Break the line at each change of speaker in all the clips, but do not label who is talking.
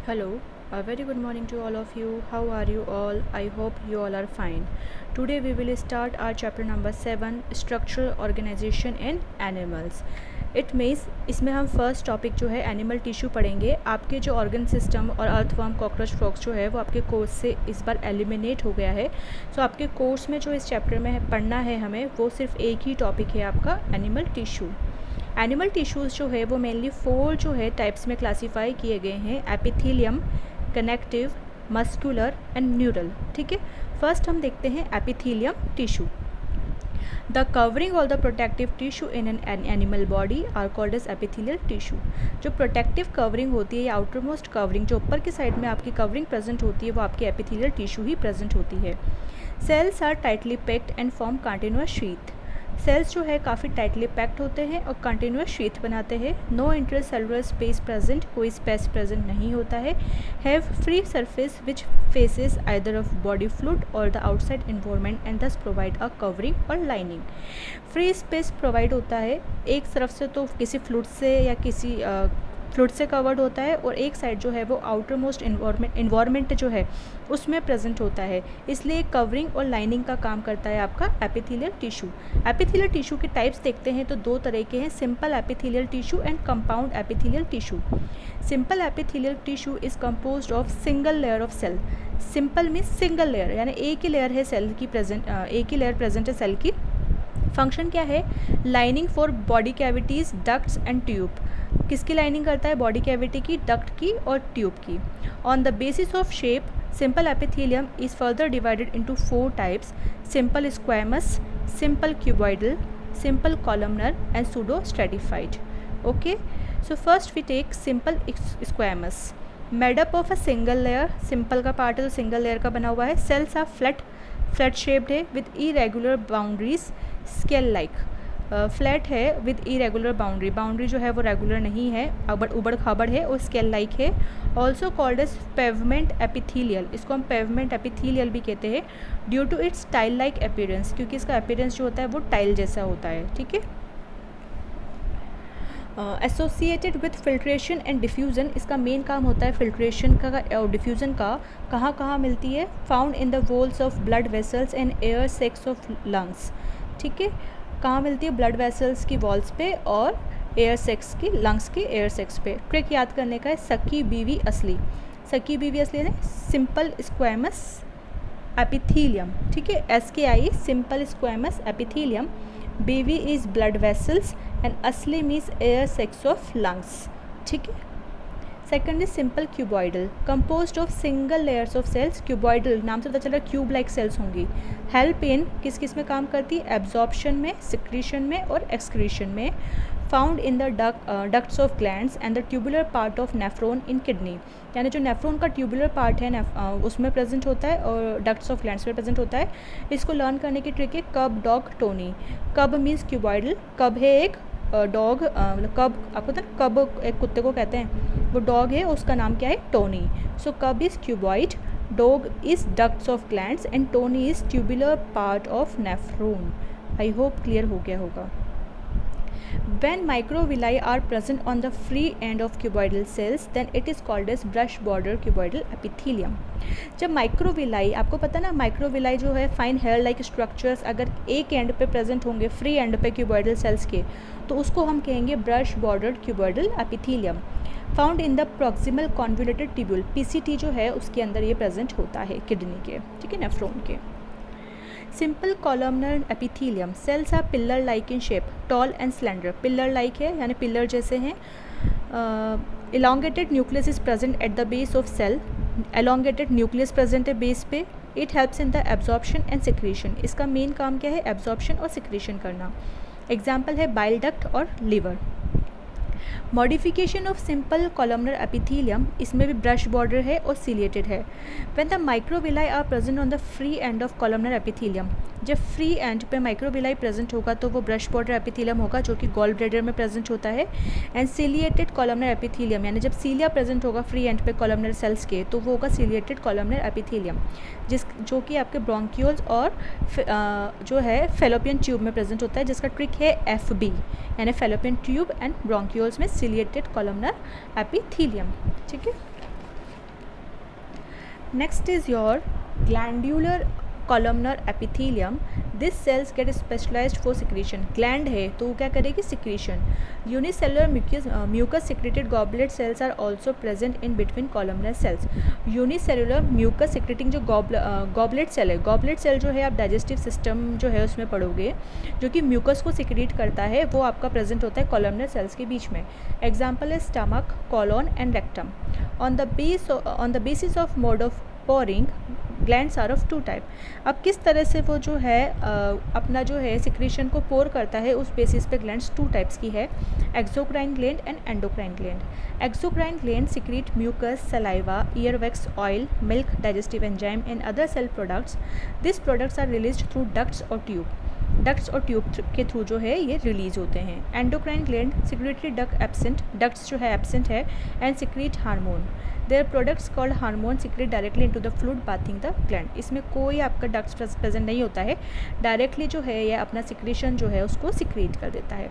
Hello, a very good morning to all of you. How are you all? I hope you all are fine. Today we will start our chapter number 7 Structural Organization in Animals. It means इसमें हम first topic जो है animal tissue पढ़ेंगे. आपके जो organ system और earthworm cockroach frogs जो है वो आपके कोर्स से इस बार एलिमिनेट हो गया है. सो आपके कोर्स में जो इस चैप्टर में पढ़ना है हमें वो सिर्फ एक ही टॉपिक है आपका एनिमल टिश्यू. एनिमल टिश्यूज़ जो है वो मेनली 4 जो है टाइप्स में क्लासीफाई किए गए हैं. Epithelium, connective, muscular and neural. ठीक है, फर्स्ट हम देखते हैं एपिथेलियम टिश्यू. द कवरिंग और the protective tissue in an animal body are called as epithelial tissue. जो प्रोटेक्टिव कवरिंग होती है या आउटर मोस्ट कवरिंग जो ऊपर की साइड में आपकी कवरिंग प्रेजेंट होती है वो आपकी एपिथेलियल टिश्यू ही प्रेजेंट होती है. Cells are tightly packed and form continuous sheath. Cells जो है काफ़ी टाइटली पैक्ड होते हैं और कंटिन्यूअस शीथ बनाते हैं. नो इंटरसेलुलर स्पेस प्रेजेंट, कोई स्पेस प्रेजेंट नहीं होता है. Have free surface which faces either of body fluid और द आउटसाइड इन्वायरमेंट एंड दस प्रोवाइड अ कवरिंग और लाइनिंग. फ्री स्पेस प्रोवाइड होता है, एक तरफ से तो किसी फ्लूइड से या किसी फ्लूइड से कवर्ड होता है और एक साइड जो है वो आउटर मोस्ट इन्वायरमेंट जो है उसमें प्रेजेंट होता है. इसलिए कवरिंग और लाइनिंग का काम करता है आपका एपिथेलियल टिश्यू. एपिथेलियल टिश्यू के टाइप्स देखते हैं तो 2 तरह के हैं, simple epithelial tissue and compound epithelial tissue. Simple epithelial tissue is composed of single layer of cell. Simple means single layer, यानी एक ही लेयर है सेल की प्रेजेंट, एक ही लेयर प्रेजेंट है सेल की. फंक्शन क्या है? Lining for body cavities, ducts and tube. किसकी लाइनिंग करता है? बॉडी कैविटी की, डक्ट की और ट्यूब की. On the basis of shape simple epithelium is further divided into 4 types: simple squamous, simple cuboidal, simple columnar and pseudostratified. Okay, so first we take simple squamous. Made up of a single layer. Simple का part है तो single layer का बना हुआ है. Cells are flat shaped है with irregular boundaries, scale like. Flat है with irregular boundary जो है वो रेगुलर नहीं है, उबड़ खाबड़ है और स्केल लाइक है. Also called as pavement epithelial. इसको हम पेवमेंट एपिथेलियल भी कहते हैं due to its tile like appearance, क्योंकि इसका अपीयरेंस जो होता है वो टाइल जैसा होता है. ठीक है, associated with filtration and diffusion. इसका मेन काम होता है फिल्ट्रेशन का और डिफ्यूज़न का. कहाँ कहाँ मिलती है? Found in the walls of blood vessels and air sacs of lungs. ठीक है, कहाँ मिलती है? ब्लड वेसल्स की वॉल्स पे और एयर सेक्स की, लंग्स की एयर सेक्स पे. ट्रिक याद करने का है, सकी बीवी असली. सकी बीवी असली है सिंपल स्क्वैमस एपिथेलियम. ठीक है, SKI simple squamous epithelium. Baby is blood vessels and असली means air sacs of lungs. ठीक है, second is simple cuboidal, composed of single layers of cells. Cuboidal नाम से पता चल रहा है क्यूब लाइक सेल्स होंगी. हेल्प इन किस में काम करती है? एब्जॉर्प्शन में, सिक्रीशन में और एक्सक्रीशन में. Found in the ducts of glands and the tubular part of nephron in kidney. यानी जो नेफ्रॉन का ट्यूबुलर पार्ट है उसमें प्रेजेंट होता है और डक्ट्स ऑफ ग्लैंड्स में प्रेजेंट होता है. इसको लर्न करने की ट्रिक है कब, डॉग, टोनी. कब मीन्स क्यूबॉइडल. कब है एक डॉग, मतलब कब आपको पता है कब एक कुत्ते को कहते हैं, वो डॉग है, उसका नाम क्या है? टोनी. सो कब is cuboid, dog is ducts of glands and Tony is tubular part of nephron. I hope clear हो गया होगा. When microvilli are present on the free end of cuboidal cells, then it is called as brush border cuboidal epithelium. जब microvilli, आपको पता ना microvilli जो है fine hair like structures अगर एक एंड पे प्रेजेंट होंगे, फ्री एंड पे क्यूबॉइडल सेल्स के, तो उसको हम कहेंगे brush bordered cuboidal epithelium. Found in the proximal convoluted tubule. PCT जो है उसके अंदर ये प्रेजेंट होता है किडनी के. ठीक है, नेफ्रॉन के. Simple columnar epithelium. Cells are pillar like in shape, tall and slender. Pillar like है यानी पिलर जैसे हैं. elongated nucleus is present at the base of cell. elongated nucleus present है बेस पे. It helps in the absorption and secretion. इसका main काम क्या है? एब्जॉर्प्शन और सिक्रीशन करना. एग्जाम्पल है बाइल डक्ट और liver. Modification of simple columnar epithelium. इसमें भी ब्रश बॉर्डर है और सिलिएटेड है. When the microvilli are present on the free end of columnar epithelium. जब फ्री एंड पे माइक्रोविलाई प्रेजेंट होगा तो वो ब्रश बॉर्डर एपिथेलियम होगा जो कि गॉल ब्लैडर में प्रेजेंट होता है. एंड सिलिएटेड कॉलमनर एपिथेलियम, यानी जब सीलिया प्रेजेंट होगा फ्री एंड पे कॉलमनर सेल्स के, तो वो होगा सिलिएटेड कॉलमनर एपिथेलियम, जो कि आपके ब्रोंक्यूल्स और जो है फेलोपियन ट्यूब में प्रेजेंट होता है, जिसका ट्रिक है FB, यानी फेलोपियन ट्यूब एंड ब्रोंक्यूल्स में सिलिएटेड कॉलमनर एपिथेलियम. ठीक है, Next is your glandular columnar epithelium. This cells get specialized for secretion. Gland है तो वो क्या करेगी, secretion. Unicellular mucus secreted goblet cells are also present in between columnar cells. Unicellular mucus secreting जो goblet cell है, goblet cell जो है आप digestive system जो है उसमें पढ़ोगे, जो कि mucus को secrete करता है, वो आपका present होता है columnar cells के बीच में. Example is stomach, colon and rectum. On the basis of mode of pouring, glands are of two type. अब किस तरह से वो जो है अपना जो है सिक्रीशन को पोर करता है, उस बेसिस पे ग्लैंड्स टू टाइप्स की है, exocrine gland and endocrine gland. Exocrine gland secrete mucus, saliva, earwax, oil, milk, digestive enzyme and other cell products. This products are released through ducts और ट्यूब. डक्ट्स और tube के through जो है ये release होते हैं. Endocrine gland secretory duct absent, ducts जो है एब्सेंट है, and secrete hormone. Their products called hormone secrete directly into the fluid bathing the gland. इसमें कोई आपका डक्ट्स प्रेजेंट नहीं होता है, डायरेक्टली जो है ये अपना सिक्रेशन जो है उसको सिक्रेट कर देता है.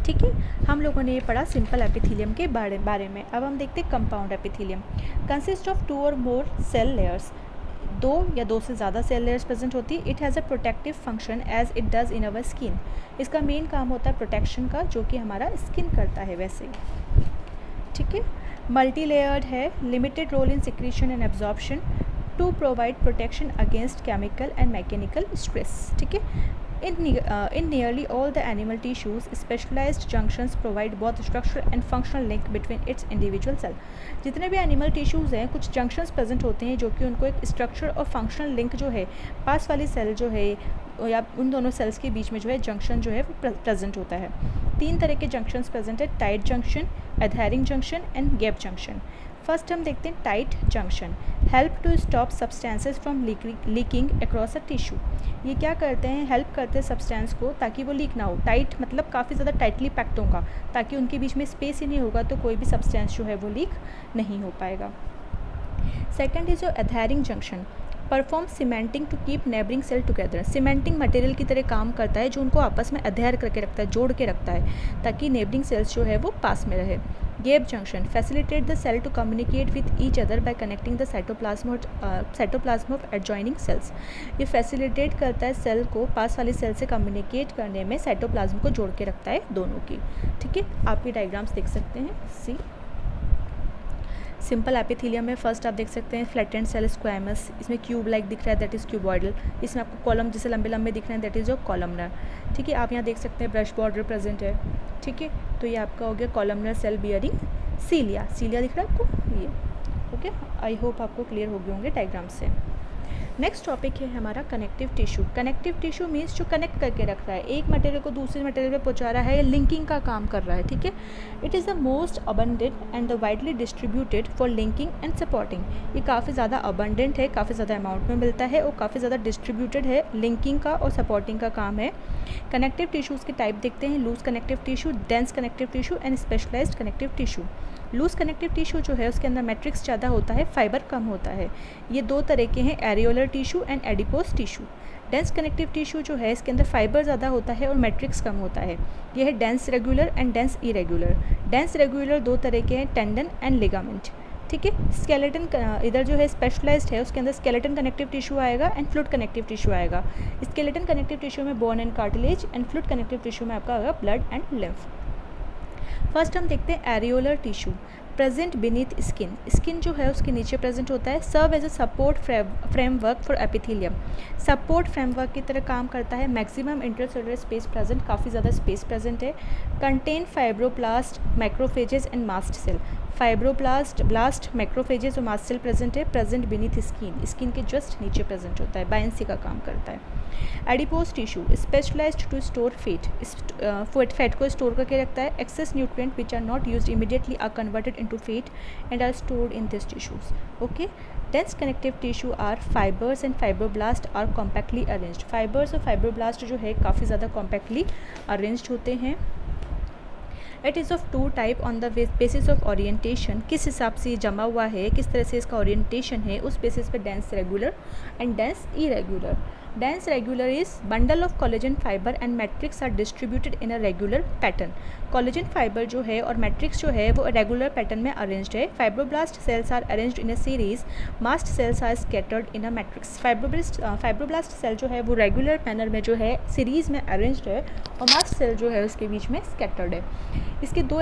ठीक है, हम लोगों ने ये पढ़ा सिंपल एपिथेलियम के बारे में. अब हम देखते हैं कंपाउंड एपिथेलियम. कंसिस्ट ऑफ 2 और मोर सेल लेयर्स. 2 या 2 से ज़्यादा सेल लेयर्स प्रेजेंट होती है. It has a protective function as it does in our skin. इसका मेन काम होता है प्रोटेक्शन का, जो कि हमारा स्किन करता है वैसे ही. ठीक है, मल्टी लेयर्ड है, limited role in secretion and absorption to provide protection against chemical and mechanical stress. ठीक है, in nearly all the animal tissues, specialized junctions provide both structural and functional link between its individual cell. जितने भी animal tissues हैं, कुछ junctions present होते हैं जो कि उनको एक स्ट्रक्चर और फंक्शनल लिंक जो है पास वाली सेल जो है या उन दोनों सेल्स के बीच में जो है जंक्शन जो है वो प्रेजेंट होता है. 3 तरह के जंक्शंस प्रेजेंट है, tight junction, adhering junction and gap junction. First हम देखते हैं tight junction. Help to stop substances from leaking across a tissue. ये क्या करते हैं, हेल्प करते हैं सब्सटेंस को ताकि वो लीक ना हो. टाइट मतलब काफ़ी ज़्यादा टाइटली पैक्ड होगा, ताकि उनके बीच में स्पेस ही नहीं होगा तो कोई भी सब्सटेंस जो है वो लीक नहीं हो पाएगा. Second is your adhering junction. Perform cementing to keep neighbouring cell together. Cementing material की तरह काम करता है, जो उनको आपस में अधेर करके रखता है, जोड़ के रखता है, ताकि नेबरिंग सेल्स जो है वो पास में रहे. Gap junction facilitate the cell to communicate with each other by connecting the cytoplasm of adjoining cells. ये फैसिलिटेट करता है सेल को पास वाली सेल से कम्युनिकेट करने में, साइटोप्लाज्म को जोड़ के रखता है दोनों की. ठीक है, आप ये डायग्राम्स देख सकते हैं. सी सिंपल एपिथेलियम में फर्स्ट आप देख सकते हैं फ्लैटेंड सेल स्क्वैमस. इसमें क्यूब लाइक दिख रहा है, दैट इज़ क्यूबॉइडल. इसमें आपको कॉलम जैसे लंबे लंबे दिख रहे हैं, दैट इज़ योर कॉलमनर. ठीक है, आप यहाँ देख सकते हैं ब्रश बॉर्डर प्रेजेंट है. ठीक है, तो ये आपका हो गया कॉलमनर सेल बियरिंग सीलिया. सीलिया दिख रहा है आपको ये. ओके, आई होप आपको क्लियर हो गए होंगे डायग्राम से. नेक्स्ट टॉपिक है हमारा connective tissue. Connective tissue means जो कनेक्ट करके रख रहा है, एक मटेरियल को दूसरे मटेरियल पे पहुंचा रहा है, या लिंकिंग का काम कर रहा है. ठीक है, it is the most abundant and the widely distributed for linking and supporting. ये काफ़ी ज़्यादा अबंडेंट है, काफ़ी ज़्यादा अमाउंट में मिलता है और काफ़ी ज़्यादा डिस्ट्रीब्यूटेड है. लिंकिंग का और सपोर्टिंग का काम है. कनेक्टिव टिश्यूज़ के टाइप देखते हैं. Loose connective tissue, dense connective tissue and specialised connective tissue. Loose connective tissue जो है उसके अंदर मैट्रिक्स ज़्यादा होता है, फाइबर कम होता है. ये 2 तरह के हैं, areolar tissue and adipose tissue. Dense connective tissue जो है इसके अंदर फाइबर ज़्यादा होता है और मैट्रिक्स कम होता है. यह है dense regular and dense irregular. Dense regular 2 तरह के हैं, टेंडन एंड लिगामेंट. ठीक है, स्केलेटन इधर जो है स्पेशलाइज्ड है, उसके अंदर स्केलेटन कनेक्टिव टिश्यू आएगा एंड फ्लूइड कनेक्टिव टिश्यू आएगा. स्केलेटन कनेक्टिव टिश्यू में bone and cartilage and fluid connective tissue में आपका आएगा ब्लड एंड लिम्फ. फर्स्ट हम देखते हैं areolar tissue. Present beneath skin. Skin जो है उसके नीचे प्रेजेंट होता है. Serve as a support framework for epithelium. Support framework की तरह काम करता है. मैक्सिमम इंटरसेलुलर स्पेस प्रेजेंट, काफ़ी ज़्यादा स्पेस प्रेजेंट है. Contain fibroblast, macrophages and mast cell. Fibroblast, blast, macrophages और मास्ट सेल प्रेजेंट है. प्रेजेंट बीनीथ स्किन, स्किन के जस्ट नीचे प्रेजेंट होता है, बायंसी का काम करता है. Adipose tissue specialised to store fat. Fat को स्टोर करके रखता है. Excess nutrient which are not used immediately are converted into fat and are stored in this tissues. Okay, dense connective tissue are fibres and fibroblast are compactly arranged. Fibres और fibroblast जो है काफ़ी ज़्यादा compactly arranged होते हैं. It is of 2 type on the basis of orientation. किस हिसाब से ये जमा हुआ है, किस तरह से इसका ओरिएंटेशन है, उस बेसिस पे dense regular and dense irregular. Dense regular is bundle of collagen fiber and matrix are distributed in a regular pattern. Collagen fiber जो है और matrix जो है वो regular pattern में arranged है. Fibroblast cells are arranged in a series. Mast cells are scattered in a matrix. Fibroblast cell जो है वो regular manner में जो है series में arranged है और mast cell जो है उसके बीच में scattered है. इसके दो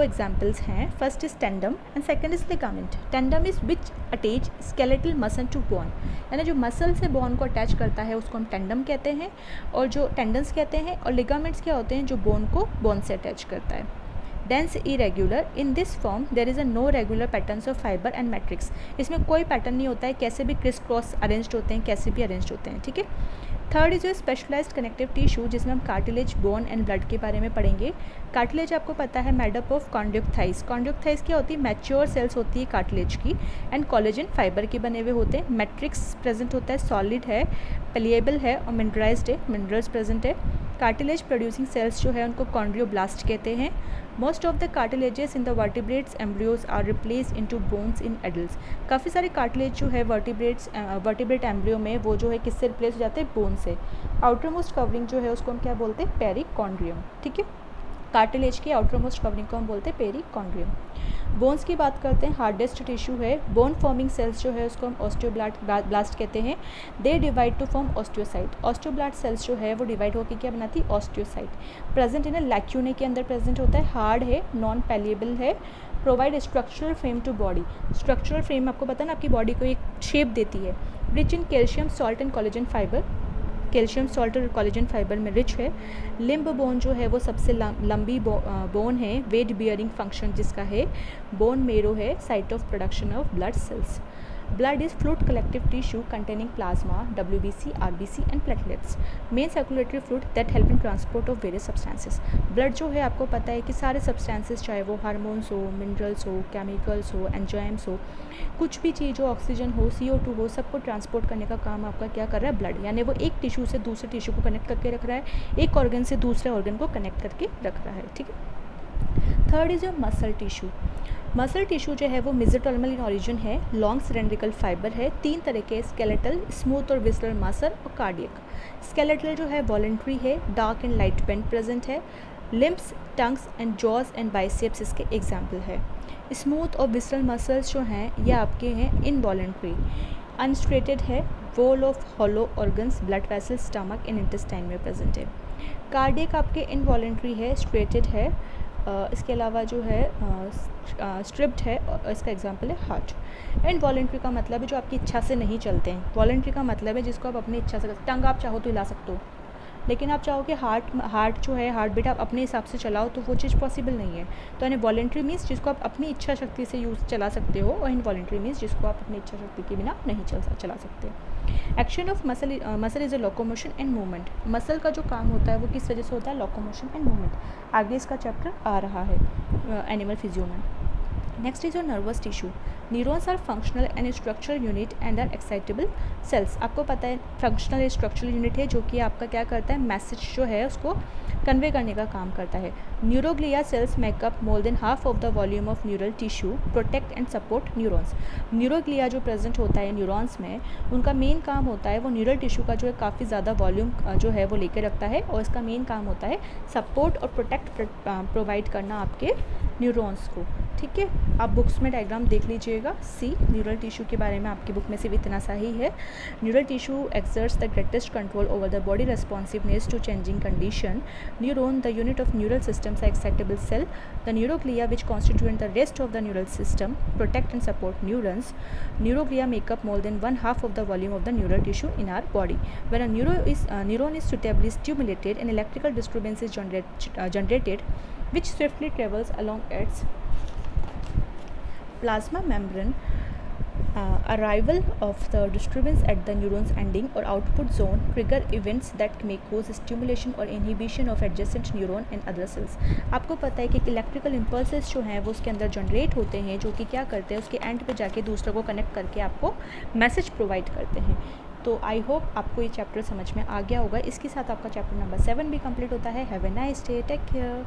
examples हैं. First is tendon and second is ligament. Tendon is which attach skeletal muscle to bone. यानी जो मसल से बोन को अटैच करता है उसको हम टेंडम कहते हैं और जो टेंडन्स कहते हैं, और लिगामेंट्स क्या होते हैं जो बोन को बोन से अटैच करता है. Dense irregular in this form there is a no regular patterns of fibre and matrix. इसमें कोई पैटर्न नहीं होता है, कैसे भी क्रिस क्रॉस अरेंज्ड होते हैं, कैसे भी अरेंज्ड होते हैं. ठीक है. Third is specialised connective tissue जिसमें हम कार्टिलेज, बोन एंड ब्लड के बारे में पढ़ेंगे. कार्टिलेज आपको पता है मेडअप ऑफ कॉन्ड्यूक्टाइज. कॉन्ड्यूक्टाइज क्या होती है? मैच्योर सेल्स होती है कार्टिलेज की एंड कोलेजन फाइबर के बने हुए होते हैं. मैट्रिक्स प्रेजेंट होता है, सॉलिड है, पेलिएबल है और मिनरलाइज्ड है, मिनरल्स प्रेजेंट है. कार्टिलेज प्रोड्यूसिंग सेल्स जो है उनको कॉन्ड्रियोब्लास्ट कहते हैं. Most of the cartilages in the vertebrates embryos are replace into bones in adults. काफ़ी सारे कार्टिलेज जो है वर्टिब्रेट एम्ब्रियो में वो जो है किससे रिप्लेस हो जाते हैं? बोन से. आउटर मोस्ट कवरिंग जो है उसको हम क्या बोलते हैं? पेरिकॉन्ड्रियम. ठीक है. कार्टिलेज की आउटर मोस्ट कवरिंग को हम बोलते हैं पेरिकॉन्ड्रियम. बोन्स की बात करते हैं. हार्डेस्ट टिश्यू है. बोन फॉर्मिंग सेल्स जो है उसको हम ऑस्टियोब्लास्ट कहते हैं. They divide to form osteocyte. Osteoblast cells जो है वो डिवाइड होकर क्या बनाती है? ऑस्टियोसाइट. प्रेजेंट इन लैक्यूने के अंदर प्रेजेंट होता है. हार्ड है, नॉन पैलिएबल है. Provide structural frame to body. Structural frame आपको पता है ना, आपकी बॉडी को एक शेप देती है. Rich in calcium salt and collagen fibre. Calcium salt और कोलेजन फाइबर में रिच है. लिम्ब बोन जो है वो सबसे लंबी बोन है. वेट बियरिंग फंक्शन जिसका है. बोन मेरो है, site of production of blood cells. Blood is fluid collective tissue containing plasma, WBC, RBC and platelets. Main circulatory fluid that help in transport of various substances. Blood जो है आपको पता है कि सारे सब्सटेंसेस, चाहे वो हार्मोन्स हो, मिनरल्स हो, केमिकल्स हो, एंजाइम्स हो, कुछ भी चीज़ हो, ऑक्सीजन हो, CO2 हो, सबको ट्रांसपोर्ट करने का काम आपका क्या कर रहा है? ब्लड. यानी वो एक टिश्यू से दूसरे टिश्यू को कनेक्ट करके रख रहा है, एक ऑर्गन से दूसरे ऑर्गन को कनेक्ट करके रख रहा है. ठीक है. Third is your muscle tissue. Muscle tissue जो है वो मेसोडर्मल इन ऑरिजिन है. लॉन्ग सिलेंड्रिकल फाइबर है. 3 तरह के: स्केलेटल, स्मूथ और विसरल मसल और कार्डियक. स्केलेटल जो है वॉलंटरी है. Dark and light band present है. Limbs, tongues and jaws and biceps इसके एग्जाम्पल है. स्मूथ और विसरल मसल्स जो हैं ये आपके हैं इनवॉलंटरी. अनस्ट्रेटेड है. Wall of hollow organs, blood vessel, stomach and intestine में प्रेजेंट है. कार्डियक आपके इनवॉलंटरी है, स्ट्रेटेड है. इसके अलावा जो है स्ट्रिप्ड है और इसका एग्जांपल है हार्ट. इनवॉलंटरी का मतलब है जो आपकी इच्छा से नहीं चलते हैं. वॉलंटरी का मतलब है जिसको आप अपनी इच्छा से. टंग आप चाहो तो हिला सकते हो, लेकिन आप चाहो कि हार्ट जो है, हार्ट बीट आप अपने हिसाब से चलाओ तो वो चीज़ पॉसिबल नहीं है. तो यानी वॉलंटरी मीन्स जिसको आप अपनी इच्छा शक्ति से चला सकते हो, और इनवॉलंटरी मीन्स जिसको आप अपनी इच्छा शक्ति के बिना नहीं चला सकते. Action of muscle is a locomotion and movement. Muscle का जो काम होता है वो किस वजह से होता है? Locomotion and movement. आगे इसका चैप्टर आ रहा है एनिमल फिजियो में. Next is your nervous tissue. Neurons are functional and structural unit and are excitable cells. आपको पता है फंक्शनल स्ट्रक्चरल यूनिट है जो कि आपका क्या करता है? मैसेज जो है उसको कन्वे करने का काम करता है. Neuroglia cells make up more than half of the volume of neural tissue, protect and support neurons. Neuroglia जो प्रेजेंट होता है न्यूरॉन्स में, उनका मेन काम होता है वो न्यूरल टिश्यू का जो है काफ़ी ज़्यादा वॉल्यूम जो है वो लेकर रखता है, और इसका मेन काम होता है सपोर्ट और प्रोटेक्ट प्रोवाइड करना आपके न्यूरॉन्स को. ठीक है. आप बुक्स में डायग्राम देख लीजिएगा. न्यूरल टिश्यू के बारे में आपकी बुक में सिर्फ इतना सा ही है. Neural tissue exerts the greatest control over the body responsiveness to changing condition. Neuron, the unit of neural systems are excitable cell. The neuroglia which constitute the rest of the neural system protect and support neurons. Neuroglia make up more than 1/2 of the volume of the neural tissue in our body. When a neuron is suitably stimulated, an electrical disturbance is generated which swiftly travels along its plasma membrane. Arrival of the disturbance at the neuron's ending or output zone trigger events that may cause stimulation or inhibition of adjacent neuron and other cells. आपको पता है कि electrical impulses जो हैं वो उसके अंदर generate होते हैं, जो कि क्या करते हैं? उसके एंड पे जाके दूसरे को कनेक्ट करके आपको मैसेज प्रोवाइड करते हैं. तो आई होप आपको ये चैप्टर समझ में आ गया होगा. इसके साथ आपका चैप्टर नंबर 7 भी कंप्लीट होता है. Have a nice day. Take care.